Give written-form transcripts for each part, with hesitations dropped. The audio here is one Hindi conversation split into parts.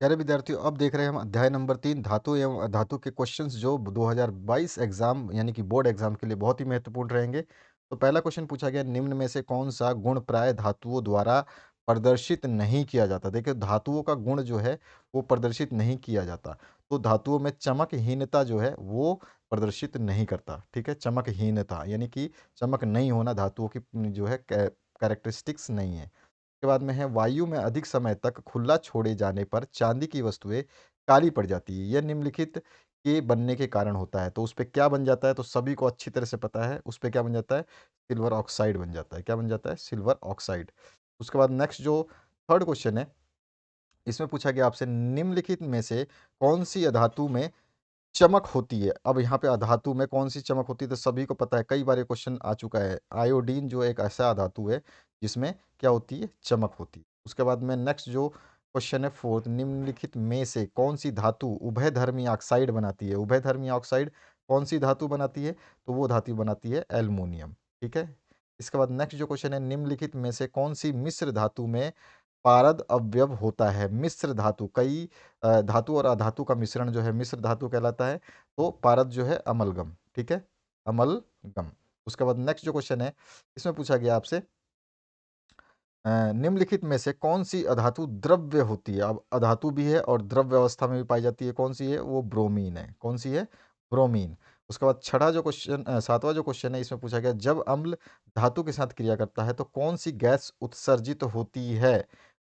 प्यारे विद्यार्थियों, अब देख रहे हैं हम अध्याय नंबर 3 धातु एवं अधातु के क्वेश्चंस जो 2022 एग्जाम यानी कि बोर्ड एग्जाम के लिए बहुत ही महत्वपूर्ण रहेंगे। तो पहला क्वेश्चन पूछा गया, निम्न में से कौन सा गुण प्राय धातुओं द्वारा प्रदर्शित नहीं किया जाता। देखिए, धातुओं का गुण जो है वो प्रदर्शित नहीं किया जाता। तो धातुओं में चमकहीनता जो है वो प्रदर्शित नहीं करता। ठीक है, चमकहीनता यानी कि चमक नहीं होना धातुओं की जो है कैरेक्टरिस्टिक्स नहीं है। के बाद में है, वायु में अधिक समय तक खुला छोड़े जाने पर चांदी की वस्तुएं काली पड़ जाती है। यह निम्नलिखित के बनने के कारण होता है। तो उस पे क्या बन जाता है, तो सभी को अच्छी तरह से पता है। उस पे क्या बन जाता है, सिल्वर ऑक्साइड बन जाता है। क्या बन जाता है, सिल्वर ऑक्साइड। उसके बाद नेक्स्ट जो थर्ड क्वेश्चन है, इसमें पूछा गया आपसे, निम्नलिखित में से कौन सी अधातु में चमक होती है। अब यहाँ पे अधातु में कौन सी चमक होती है, तो सभी को पता है, कई बार ये क्वेश्चन आ चुका है। आयोडीन जो एक ऐसा धातु है जिसमें क्या होती है, चमक होती है। उसके बाद में नेक्स्ट जो क्वेश्चन है फोर्थ, निम्नलिखित में से कौन सी धातु उभयधर्मी ऑक्साइड बनाती है। उभयधर्मी ऑक्साइड कौन सी धातु बनाती है, तो वो धातु बनाती है एल्युमिनियम। ठीक है। इसके बाद नेक्स्ट जो क्वेश्चन है, निम्नलिखित में से कौन सी मिश्र धातु में पारद अवयव होता है। मिश्र धातु, कई धातु और अधातु का मिश्रण जो है मिश्र धातु कहलाता है। तो पारद जो है अमलगम। ठीक है, अमलगम। उसके बाद नेक्स्ट जो क्वेश्चन है, इसमें पूछा गया आपसे, निम्नलिखित में से कौन सी अधातु द्रव्य होती है। अब अधातु भी है और द्रव्य अवस्था में भी पाई जाती है। कौन सी है, वो ब्रोमीन है। कौन सी है, ब्रोमीन। उसके बाद छठा जो क्वेश्चन, सातवां जो क्वेश्चन है, इसमें पूछा गया, जब अम्ल धातु के साथ क्रिया करता है तो कौन सी गैस उत्सर्जित होती है।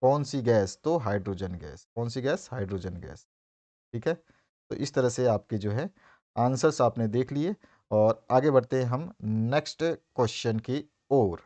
कौन सी गैस, तो हाइड्रोजन गैस। कौन सी गैस, हाइड्रोजन गैस। ठीक है। तो इस तरह से आपके जो है आंसर्स आपने देख लिए, और आगे बढ़ते हैं हम नेक्स्ट क्वेश्चन की ओर।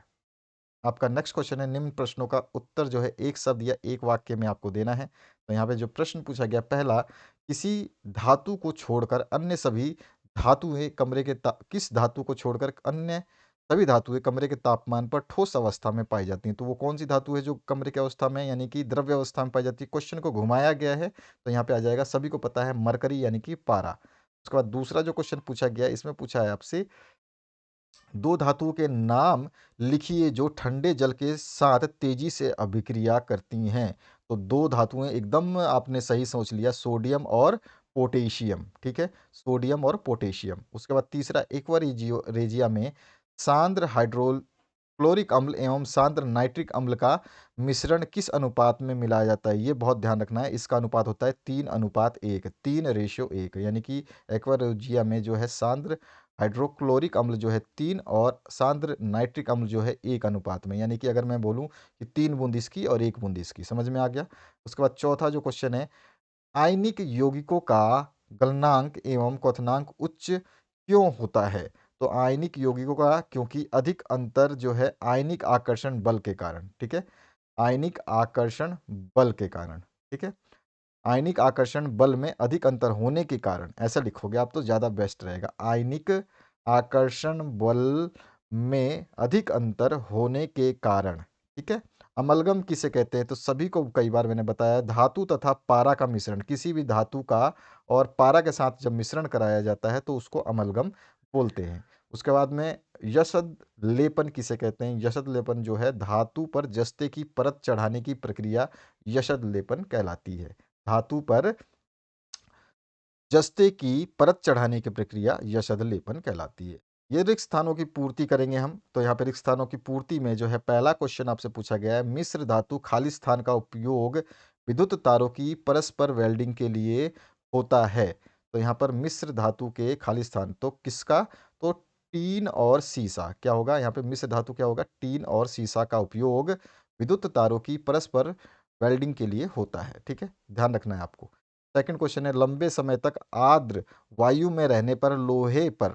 आपका नेक्स्ट क्वेश्चन है, निम्न प्रश्नों का उत्तर जो है एक शब्द या एक वाक्य में आपको देना है। तो यहाँ पे जो प्रश्न पूछा गया, पहला, किसी धातु को छोड़कर अन्य सभी धातुएं कमरे के किस धातु को छोड़कर अन्य सभी धातुएं कमरे के तापमान पर ठोस अवस्था में पाई जाती हैं। तो वो कौन सी धातु है जो कमरे की अवस्था में यानी कि द्रव्य अवस्था में पाई जाती है। क्वेश्चन को घुमाया गया है, तो यहाँ पे आ जाएगा, सभी को पता है, मरकरी यानी कि पारा। उसके बाद दूसरा जो क्वेश्चन पूछा गया, इसमें पूछा है आपसे, दो धातुओं के नाम लिखिए जो ठंडे जल के साथ तेजी से अभिक्रिया करती हैं। तो दो धातुएं एकदम आपने सही सोच लिया, सोडियम और पोटेशियम। ठीक है, सोडियम और पोटेशियम। उसके बाद तीसरा, एक्वा रेजिया में सांद्र हाइड्रोल क्लोरिक अम्ल एवं सांद्र नाइट्रिक अम्ल का मिश्रण किस अनुपात में मिलाया जाता है। ये बहुत ध्यान रखना है। इसका अनुपात होता है 3:1, 3:1। यानी कि एक्वारेजिया में जो है सांद्र हाइड्रोक्लोरिक अम्ल जो है 3 और सांद्र नाइट्रिक अम्ल जो है 1 अनुपात में। यानी कि अगर मैं बोलूं कि 3 बूंद इसकी और 1 बूंद इसकी, समझ में आ गया। उसके बाद चौथा जो क्वेश्चन है, आयनिक यौगिकों का गलनांक एवं क्वथनांक उच्च क्यों होता है। तो आयनिक यौगिकों का, क्योंकि अधिक अंतर जो है आयनिक आकर्षण बल के कारण। ठीक है, आयनिक आकर्षण बल के कारण। ठीक है, आयनिक आकर्षण बल में अधिक अंतर होने के कारण, ऐसा लिखोगे आप तो ज़्यादा बेस्ट रहेगा। आयनिक आकर्षण बल में अधिक अंतर होने के कारण। ठीक है। अमलगम किसे कहते हैं, तो सभी को कई बार मैंने बताया, धातु तथा पारा का मिश्रण, किसी भी धातु का और पारा के साथ जब मिश्रण कराया जाता है तो उसको अमलगम बोलते हैं। उसके बाद में यशद लेपन किसे कहते हैं। यशद लेपन जो है धातु पर जस्ते की परत चढ़ाने की प्रक्रिया यशद लेपन कहलाती है। धातु पर जस्ते की परत चढ़ाने की प्रक्रिया यशद लेपन कहलाती है। ये रिक्त स्थानों की पूर्ति करेंगे हम। तो यहाँ पे रिक्त स्थानों की पूर्ति में जो है पहला क्वेश्चन आपसे पूछा गया है, मिश्र धातु खाली स्थान का उपयोग विद्युत तारों की परस्पर वेल्डिंग के लिए होता है। तो यहाँ पर मिश्र धातु के खाली स्थान, तो किसका, तो टीन और सीसा। क्या होगा यहाँ पे, मिश्र धातु क्या होगा, टीन और सीसा का उपयोग विद्युत तारों की परस्पर वेल्डिंग के लिए होता है। ठीक है, ध्यान रखना है आपको। सेकंड क्वेश्चन है, लंबे समय तक आर्द्र वायु में रहने पर लोहे पर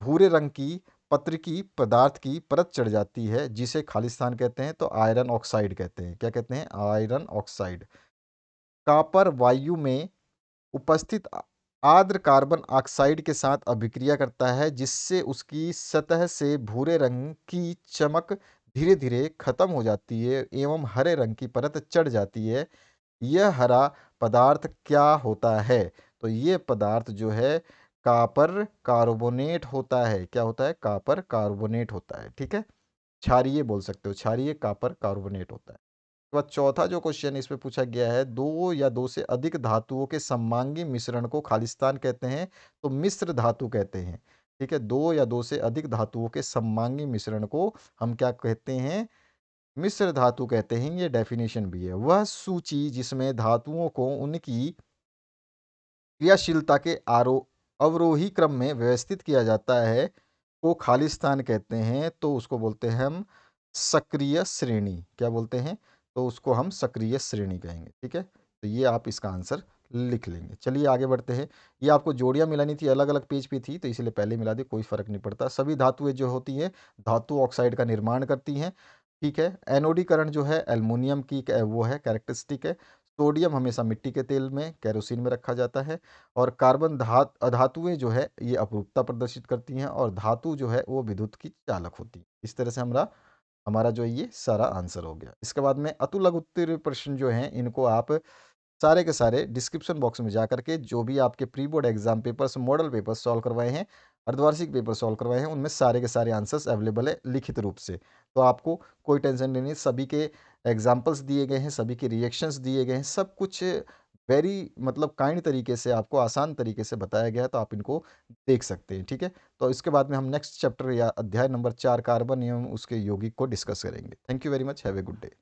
भूरे रंग की पत्रिकी पदार्थ की परत चढ़ जाती है जिसे खालिस्तान कहते हैं। तो आयरन ऑक्साइड कहते हैं। क्या कहते हैं, आयरन ऑक्साइड। कॉपर वायु में उपस्थित आर्द्र कार्बन ऑक्साइड के साथ अभिक्रिया करता है जिससे उसकी सतह से भूरे रंग की चमक धीरे धीरे खत्म हो जाती है एवं हरे रंग की परत चढ़ जाती है। यह हरा पदार्थ क्या होता है, तो ये पदार्थ जो है कॉपर कार्बोनेट होता है। क्या होता है, कॉपर कार्बोनेट होता है। ठीक है, क्षारीय बोल सकते हो, क्षारीय कॉपर कार्बोनेट होता है। उसके बाद चौथा जो क्वेश्चन इसमें पूछा गया है, 2 या 2 से अधिक धातुओं के सममांगी मिश्रण को खालिस्तान कहते हैं, तो मिश्र धातु कहते हैं। ठीक है, 2 या 2 से अधिक धातुओं के सममांगी मिश्रण को हम क्या कहते हैं? मिश्र धातु कहते हैं। ये डेफिनेशन भी है। वह सूची जिसमें धातुओं को उनकी क्रियाशीलता के अवरोही क्रम में व्यवस्थित किया जाता है, को खालिस्तान कहते हैं, तो उसको बोलते हैं हम सक्रिय श्रेणी। क्या बोलते हैं? तो उसको हम सक्रिय श्रेणी कहेंगे। ठीक है, तो ये आप इसका आंसर लिख लेंगे। चलिए आगे बढ़ते हैं। ये आपको जोड़ियां मिलानी थी, अलग अलग पेज पे थी, तो इसलिए पहले मिला दी, कोई फर्क नहीं पड़ता। सभी धातुएं जो होती हैं धातु ऑक्साइड का निर्माण करती हैं। ठीक है, एनोडीकरण जो है एल्युमिनियम की वो है कैरेक्टरिस्टिक है। सोडियम हमेशा मिट्टी के तेल में केरोसिन में रखा जाता है। और कार्बन अधातुएं जो है ये अपरूपता प्रदर्शित करती हैं, और धातु जो है वो विद्युत की चालक होती है। इस तरह से हमारा हमारा जो है ये सारा आंसर हो गया। इसके बाद में अतु लघु उत्तरीय प्रश्न जो हैं इनको आप सारे के सारे डिस्क्रिप्शन बॉक्स में जा करके जो भी आपके pre board exam papers, model papers solve करवाए हैं, अर्धवार्षिक पेपर सॉल्व करवाए हैं, उनमें सारे के सारे आंसर्स अवेलेबल है लिखित रूप से। तो आपको कोई टेंशन नहीं है, सभी के एग्जाम्पल्स दिए गए हैं, सभी के रिएक्शंस दिए गए हैं, सब कुछ वेरी मतलब काइंड तरीके से आपको आसान तरीके से बताया गया है, तो आप इनको देख सकते हैं। ठीक है, तो इसके बाद में हम नेक्स्ट चैप्टर या अध्याय नंबर 4 कार्बन एवं उसके यौगिक को डिस्कस करेंगे। Thank you very much, have a good day.